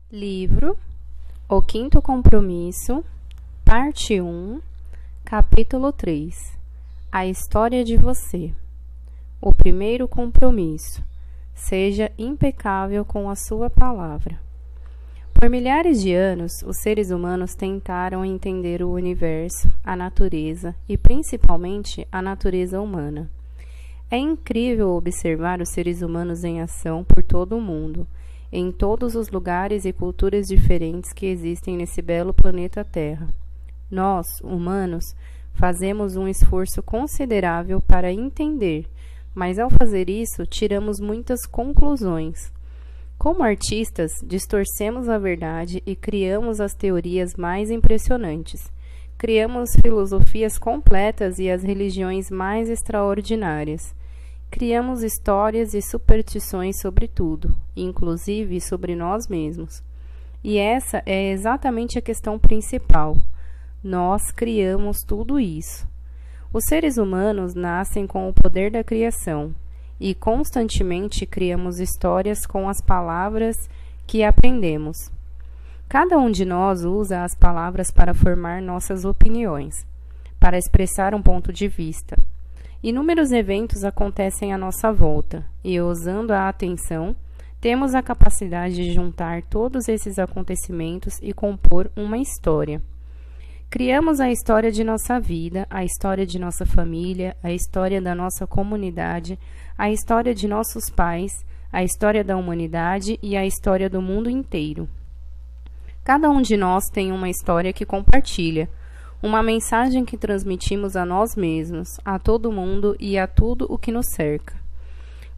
Livro O Quinto Compromisso, Parte 1, Capítulo 3. A História de Você. O primeiro compromisso. Seja impecável com a sua palavra. Por milhares de anos, os seres humanos tentaram entender o universo, a natureza e, principalmente, a natureza humana. É incrível observar os seres humanos em ação por todo o mundo, em todos os lugares e culturas diferentes que existem nesse belo planeta Terra. Nós, humanos, fazemos um esforço considerável para entender, mas ao fazer isso, tiramos muitas conclusões. Como artistas, distorcemos a verdade e criamos as teorias mais impressionantes. Criamos filosofias completas e as religiões mais extraordinárias. Criamos histórias e superstições sobre tudo, inclusive sobre nós mesmos. E essa é exatamente a questão principal. Nós criamos tudo isso. Os seres humanos nascem com o poder da criação e constantemente criamos histórias com as palavras que aprendemos. Cada um de nós usa as palavras para formar nossas opiniões, para expressar um ponto de vista. Inúmeros eventos acontecem à nossa volta e, usando a atenção, temos a capacidade de juntar todos esses acontecimentos e compor uma história. Criamos a história de nossa vida, a história de nossa família, a história da nossa comunidade, a história de nossos pais, a história da humanidade e a história do mundo inteiro. Cada um de nós tem uma história que compartilha, uma mensagem que transmitimos a nós mesmos, a todo mundo e a tudo o que nos cerca.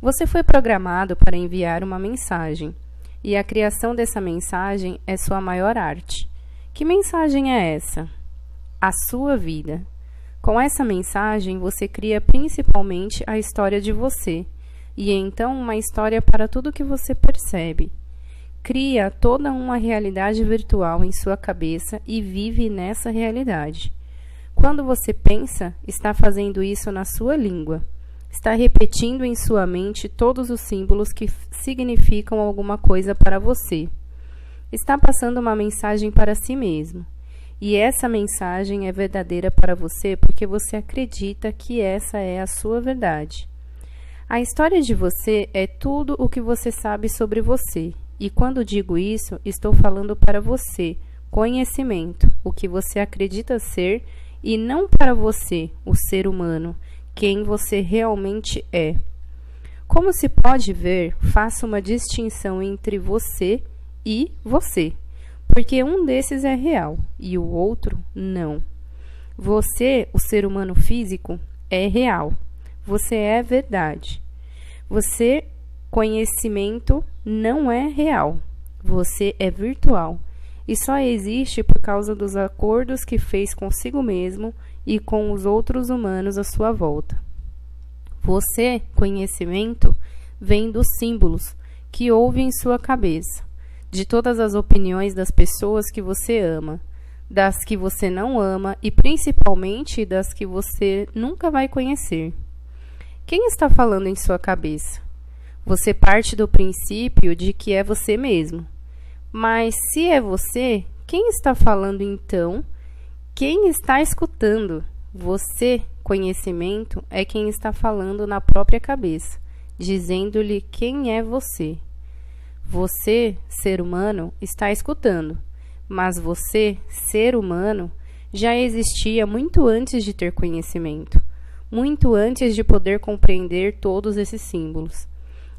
Você foi programado para enviar uma mensagem, e a criação dessa mensagem é sua maior arte. Que mensagem é essa? A sua vida. Com essa mensagem, você cria principalmente a história de você, e então uma história para tudo que você percebe. Cria toda uma realidade virtual em sua cabeça e vive nessa realidade. Quando você pensa, está fazendo isso na sua língua. Está repetindo em sua mente todos os símbolos que significam alguma coisa para você. Está passando uma mensagem para si mesmo. E essa mensagem é verdadeira para você porque você acredita que essa é a sua verdade. A história de você é tudo o que você sabe sobre você. E quando digo isso, estou falando para você, conhecimento, o que você acredita ser, e não para você, o ser humano, quem você realmente é. Como se pode ver, faço uma distinção entre você e você, porque um desses é real e o outro não. Você, o ser humano físico, é real. Você é verdade. Você, conhecimento, não é real. Você é virtual e só existe por causa dos acordos que fez consigo mesmo e com os outros humanos à sua volta. Você, conhecimento, vem dos símbolos que ouve em sua cabeça, de todas as opiniões das pessoas que você ama, das que você não ama e principalmente das que você nunca vai conhecer. Quem está falando em sua cabeça? Você parte do princípio de que é você mesmo. Mas se é você, quem está falando então? Quem está escutando? Você, conhecimento, é quem está falando na própria cabeça, dizendo-lhe quem é você. Você, ser humano, está escutando, mas você, ser humano, já existia muito antes de ter conhecimento, muito antes de poder compreender todos esses símbolos,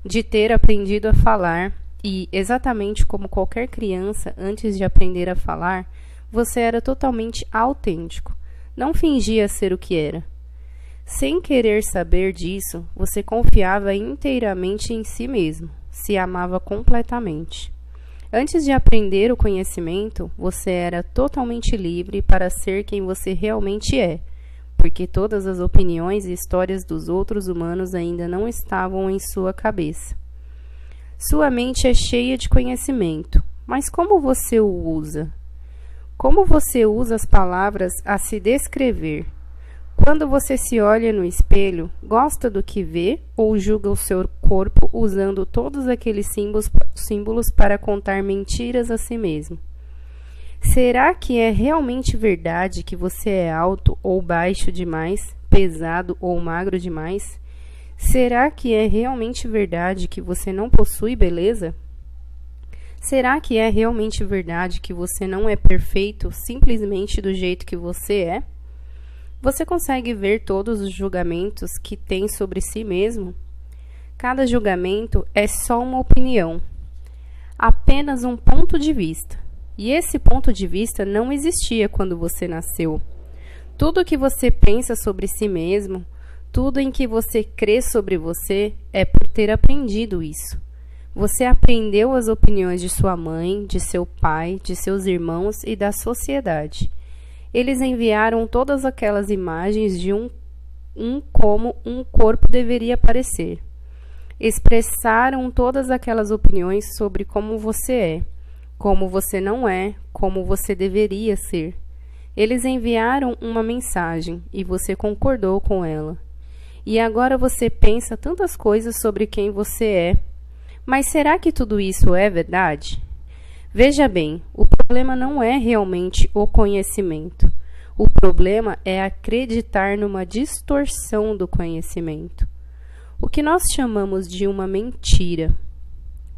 de ter aprendido a falar e, exatamente como qualquer criança antes de aprender a falar, você era totalmente autêntico, não fingia ser o que era. Sem querer saber disso, você confiava inteiramente em si mesmo, se amava completamente. Antes de aprender o conhecimento, você era totalmente livre para ser quem você realmente é, porque todas as opiniões e histórias dos outros humanos ainda não estavam em sua cabeça. Sua mente é cheia de conhecimento, mas como você o usa? Como você usa as palavras a se descrever? Quando você se olha no espelho, gosta do que vê ou julga o seu corpo usando todos aqueles símbolos para contar mentiras a si mesmo? Será que é realmente verdade que você é alto ou baixo demais, pesado ou magro demais? Será que é realmente verdade que você não possui beleza? Será que é realmente verdade que você não é perfeito simplesmente do jeito que você é? Você consegue ver todos os julgamentos que tem sobre si mesmo? Cada julgamento é só uma opinião, apenas um ponto de vista. E esse ponto de vista não existia quando você nasceu. Tudo que você pensa sobre si mesmo, tudo em que você crê sobre você, é por ter aprendido isso. Você aprendeu as opiniões de sua mãe, de seu pai, de seus irmãos e da sociedade. Eles enviaram todas aquelas imagens de como um corpo deveria parecer. Expressaram todas aquelas opiniões sobre como você é, como você não é, como você deveria ser. Eles enviaram uma mensagem e você concordou com ela. E agora você pensa tantas coisas sobre quem você é. Mas será que tudo isso é verdade? Veja bem, o problema não é realmente o conhecimento. O problema é acreditar numa distorção do conhecimento. O que nós chamamos de uma mentira.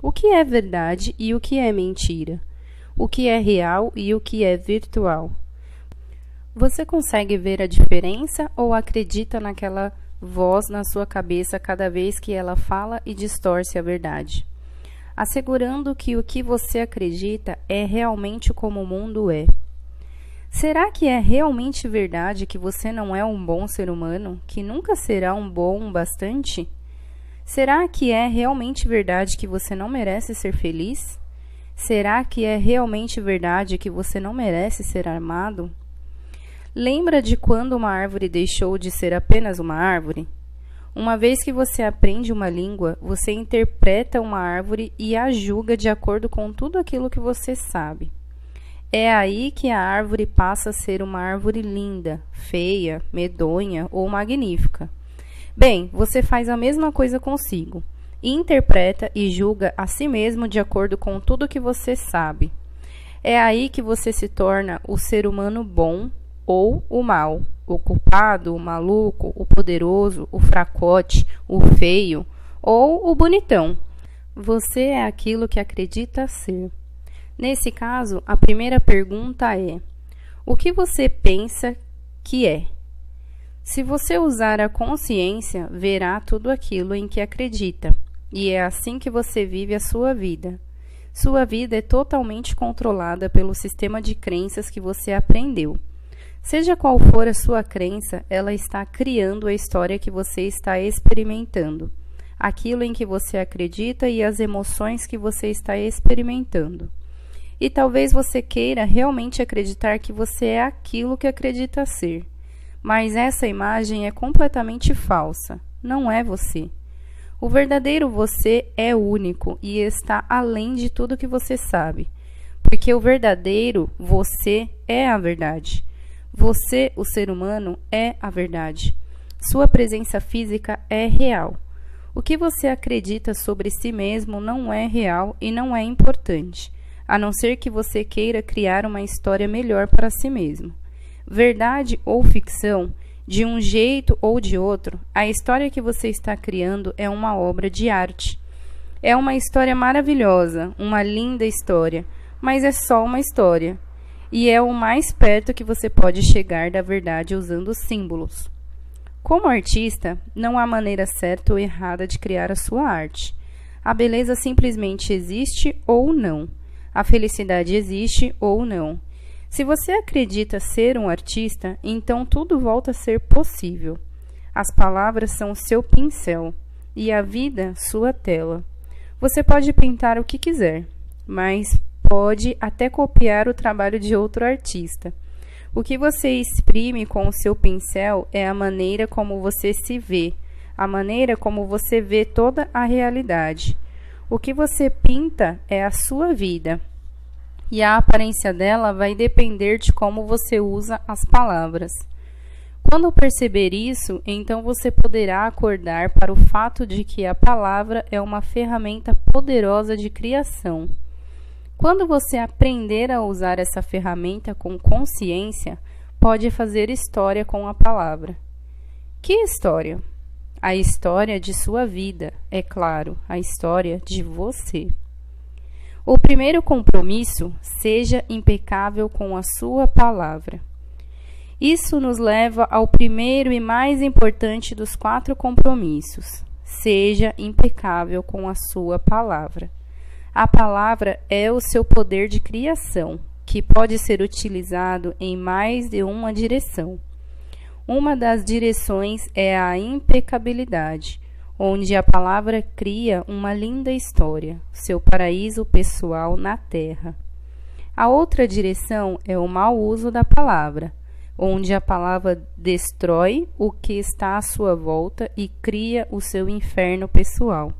O que é verdade e o que é mentira? O que é real e o que é virtual? Você consegue ver a diferença ou acredita naquela voz na sua cabeça cada vez que ela fala e distorce a verdade, assegurando que o que você acredita é realmente como o mundo é? Será que é realmente verdade que você não é um bom ser humano, que nunca será um bom bastante? Será que é realmente verdade que você não merece ser feliz? Será que é realmente verdade que você não merece ser amado? Lembra de quando uma árvore deixou de ser apenas uma árvore? Uma vez que você aprende uma língua, você interpreta uma árvore e a julga de acordo com tudo aquilo que você sabe. É aí que a árvore passa a ser uma árvore linda, feia, medonha ou magnífica. Bem, você faz a mesma coisa consigo. Interpreta e julga a si mesmo de acordo com tudo que você sabe. É aí que você se torna o ser humano bom ou o mal, o culpado, o maluco, o poderoso, o fracote, o feio ou o bonitão. Você é aquilo que acredita ser. Nesse caso, a primeira pergunta é: o que você pensa que é? Se você usar a consciência, verá tudo aquilo em que acredita, e é assim que você vive a sua vida. Sua vida é totalmente controlada pelo sistema de crenças que você aprendeu. Seja qual for a sua crença, ela está criando a história que você está experimentando, aquilo em que você acredita e as emoções que você está experimentando. E talvez você queira realmente acreditar que você é aquilo que acredita ser. Mas essa imagem é completamente falsa. Não é você. O verdadeiro você é único e está além de tudo que você sabe. Porque o verdadeiro você é a verdade. Você, o ser humano, é a verdade. Sua presença física é real. O que você acredita sobre si mesmo não é real e não é importante, a não ser que você queira criar uma história melhor para si mesmo. Verdade ou ficção, de um jeito ou de outro, a história que você está criando é uma obra de arte. É uma história maravilhosa, uma linda história, mas é só uma história. E é o mais perto que você pode chegar da verdade usando símbolos. Como artista, não há maneira certa ou errada de criar a sua arte. A beleza simplesmente existe ou não. A felicidade existe ou não. Se você acredita ser um artista, então tudo volta a ser possível. As palavras são seu pincel e a vida sua tela. Você pode pintar o que quiser, mas pode até copiar o trabalho de outro artista. O que você exprime com o seu pincel é a maneira como você se vê, a maneira como você vê toda a realidade. O que você pinta é a sua vida, e a aparência dela vai depender de como você usa as palavras. Quando perceber isso, então você poderá acordar para o fato de que a palavra é uma ferramenta poderosa de criação. Quando você aprender a usar essa ferramenta com consciência, pode fazer história com a palavra. Que história? A história de sua vida, é claro, a história de você. O primeiro compromisso: seja impecável com a sua palavra. Isso nos leva ao primeiro e mais importante dos 4 compromissos: seja impecável com a sua palavra. A palavra é o seu poder de criação, que pode ser utilizado em mais de uma direção. Uma das direções é a impecabilidade, onde a palavra cria uma linda história, seu paraíso pessoal na terra. A outra direção é o mau uso da palavra, onde a palavra destrói o que está à sua volta e cria o seu inferno pessoal.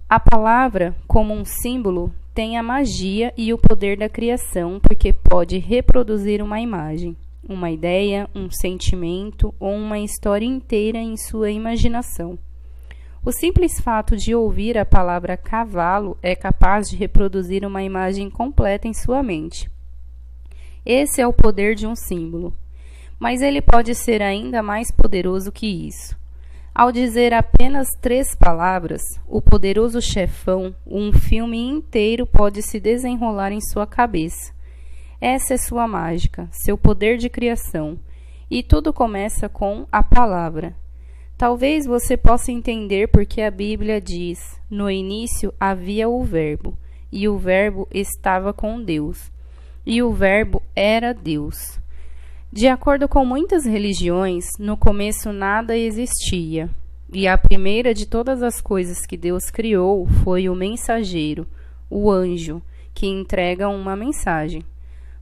A palavra, como um símbolo, tem a magia e o poder da criação, porque pode reproduzir uma imagem, uma ideia, um sentimento ou uma história inteira em sua imaginação. O simples fato de ouvir a palavra cavalo é capaz de reproduzir uma imagem completa em sua mente. Esse é o poder de um símbolo, mas ele pode ser ainda mais poderoso que isso. Ao dizer apenas 3 palavras, o poderoso chefão, um filme inteiro pode se desenrolar em sua cabeça. Essa é sua mágica, seu poder de criação, e tudo começa com a palavra. Talvez você possa entender porque a Bíblia diz: no início havia o Verbo, e o Verbo estava com Deus, e o Verbo era Deus. De acordo com muitas religiões, no começo nada existia, e a primeira de todas as coisas que Deus criou foi o mensageiro, o anjo, que entrega uma mensagem.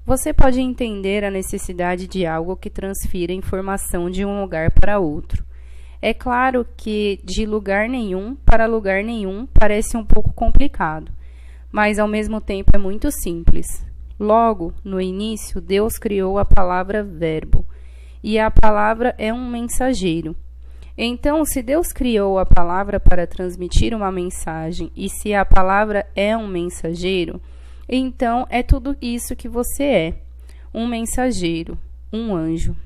Você pode entender a necessidade de algo que transfira informação de um lugar para outro. É claro que de lugar nenhum para lugar nenhum parece um pouco complicado, mas ao mesmo tempo é muito simples. Logo, no início, Deus criou a palavra verbo, e a palavra é um mensageiro. Então, se Deus criou a palavra para transmitir uma mensagem, e se a palavra é um mensageiro, então é tudo isso que você é: um mensageiro, um anjo.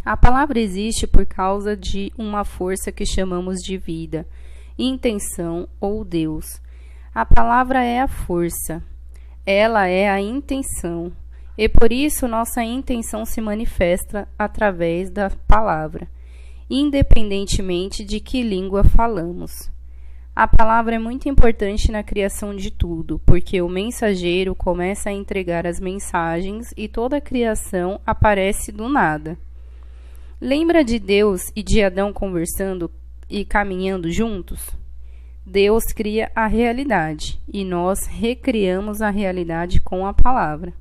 A palavra existe por causa de uma força que chamamos de vida, intenção ou Deus. A palavra é a força. Ela é a intenção, e por isso nossa intenção se manifesta através da palavra, independentemente de que língua falamos. A palavra é muito importante na criação de tudo, porque o mensageiro começa a entregar as mensagens e toda a criação aparece do nada. Lembra de Deus e de Adão conversando e caminhando juntos? Deus cria a realidade e nós recriamos a realidade com a palavra.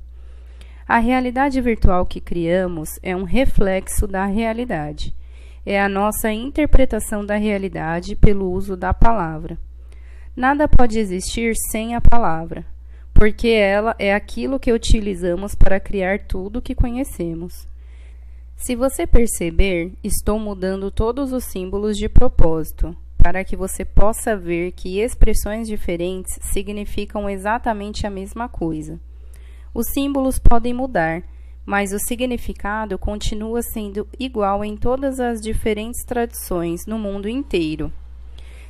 A realidade virtual que criamos é um reflexo da realidade. É a nossa interpretação da realidade pelo uso da palavra. Nada pode existir sem a palavra, porque ela é aquilo que utilizamos para criar tudo o que conhecemos. Se você perceber, estou mudando todos os símbolos de propósito, para que você possa ver que expressões diferentes significam exatamente a mesma coisa. Os símbolos podem mudar, mas o significado continua sendo igual em todas as diferentes tradições no mundo inteiro.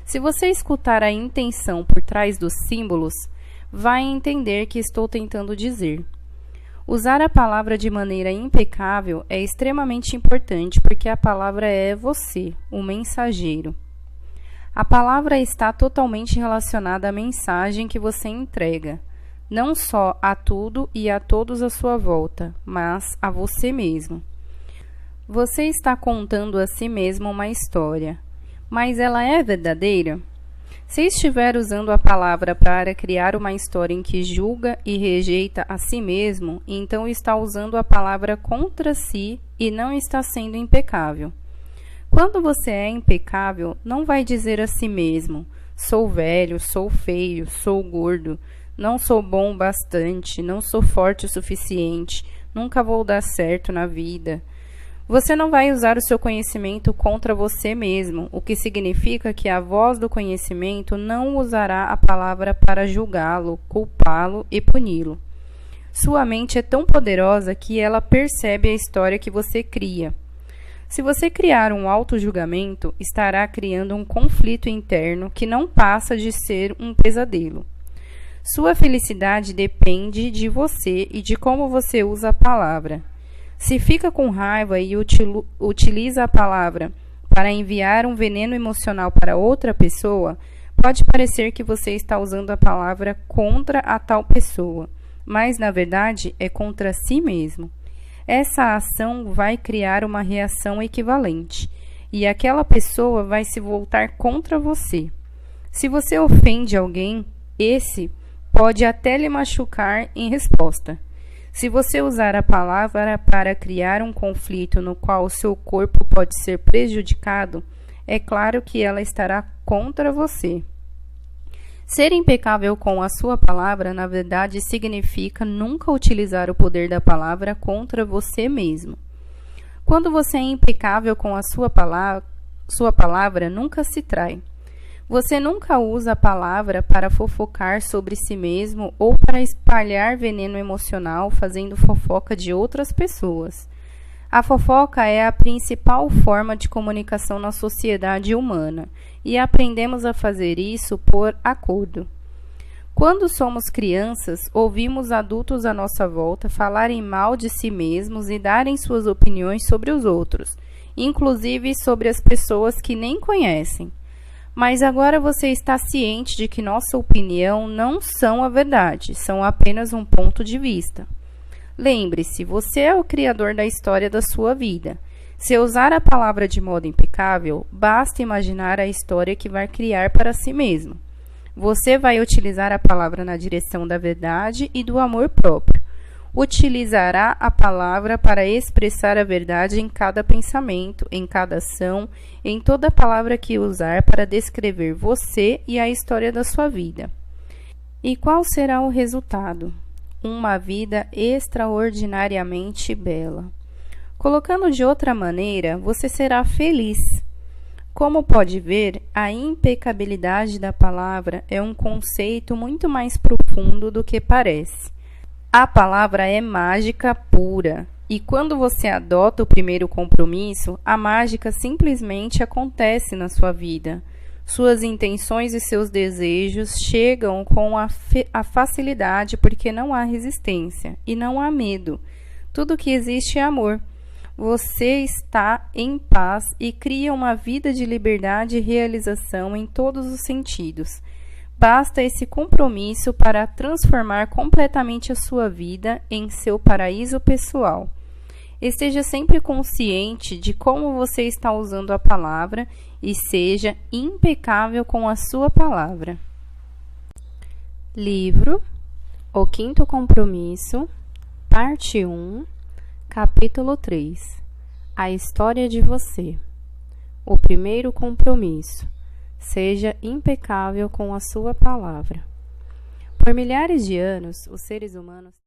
Se você escutar a intenção por trás dos símbolos, vai entender que estou tentando dizer. Usar a palavra de maneira impecável é extremamente importante porque a palavra é você, o mensageiro. A palavra está totalmente relacionada à mensagem que você entrega, não só a tudo e a todos à sua volta, mas a você mesmo. Você está contando a si mesmo uma história, mas ela é verdadeira? Se estiver usando a palavra para criar uma história em que julga e rejeita a si mesmo, então está usando a palavra contra si e não está sendo impecável. Quando você é impecável, não vai dizer a si mesmo: sou velho, sou feio, sou gordo, não sou bom o bastante, não sou forte o suficiente, nunca vou dar certo na vida. Você não vai usar o seu conhecimento contra você mesmo, o que significa que a voz do conhecimento não usará a palavra para julgá-lo, culpá-lo e puni-lo. Sua mente é tão poderosa que ela percebe a história que você cria. Se você criar um auto-julgamento, estará criando um conflito interno que não passa de ser um pesadelo. Sua felicidade depende de você e de como você usa a palavra. Se fica com raiva e utiliza a palavra para enviar um veneno emocional para outra pessoa, pode parecer que você está usando a palavra contra a tal pessoa, mas na verdade é contra si mesmo. Essa ação vai criar uma reação equivalente, e aquela pessoa vai se voltar contra você. Se você ofende alguém, esse pode até lhe machucar em resposta. Se você usar a palavra para criar um conflito no qual o seu corpo pode ser prejudicado, é claro que ela estará contra você. Ser impecável com a sua palavra, na verdade, significa nunca utilizar o poder da palavra contra você mesmo. Quando você é impecável com a sua palavra nunca se trai. Você nunca usa a palavra para fofocar sobre si mesmo ou para espalhar veneno emocional fazendo fofoca de outras pessoas. A fofoca é a principal forma de comunicação na sociedade humana e aprendemos a fazer isso por acordo. Quando somos crianças, ouvimos adultos à nossa volta falarem mal de si mesmos e darem suas opiniões sobre os outros, inclusive sobre as pessoas que nem conhecem. Mas agora você está ciente de que nossa opinião não são a verdade, são apenas um ponto de vista. Lembre-se, você é o criador da história da sua vida. Se usar a palavra de modo impecável, basta imaginar a história que vai criar para si mesmo. Você vai utilizar a palavra na direção da verdade e do amor próprio. Utilizará a palavra para expressar a verdade em cada pensamento, em cada ação, em toda palavra que usar para descrever você e a história da sua vida. E qual será o resultado? Uma vida extraordinariamente bela. Colocando de outra maneira, você será feliz. Como pode ver, a impecabilidade da palavra é um conceito muito mais profundo do que parece. A palavra é mágica pura, e quando você adota o primeiro compromisso, a mágica simplesmente acontece na sua vida. Suas intenções e seus desejos chegam com a facilidade porque não há resistência e não há medo. Tudo que existe é amor. Você está em paz e cria uma vida de liberdade e realização em todos os sentidos. Basta esse compromisso para transformar completamente a sua vida em seu paraíso pessoal. Esteja sempre consciente de como você está usando a palavra e seja impecável com a sua palavra. Livro O Quinto Compromisso, Parte 1, Capítulo 3. A História de Você. O Primeiro Compromisso. Seja impecável com a sua palavra. Por milhares de anos, os seres humanos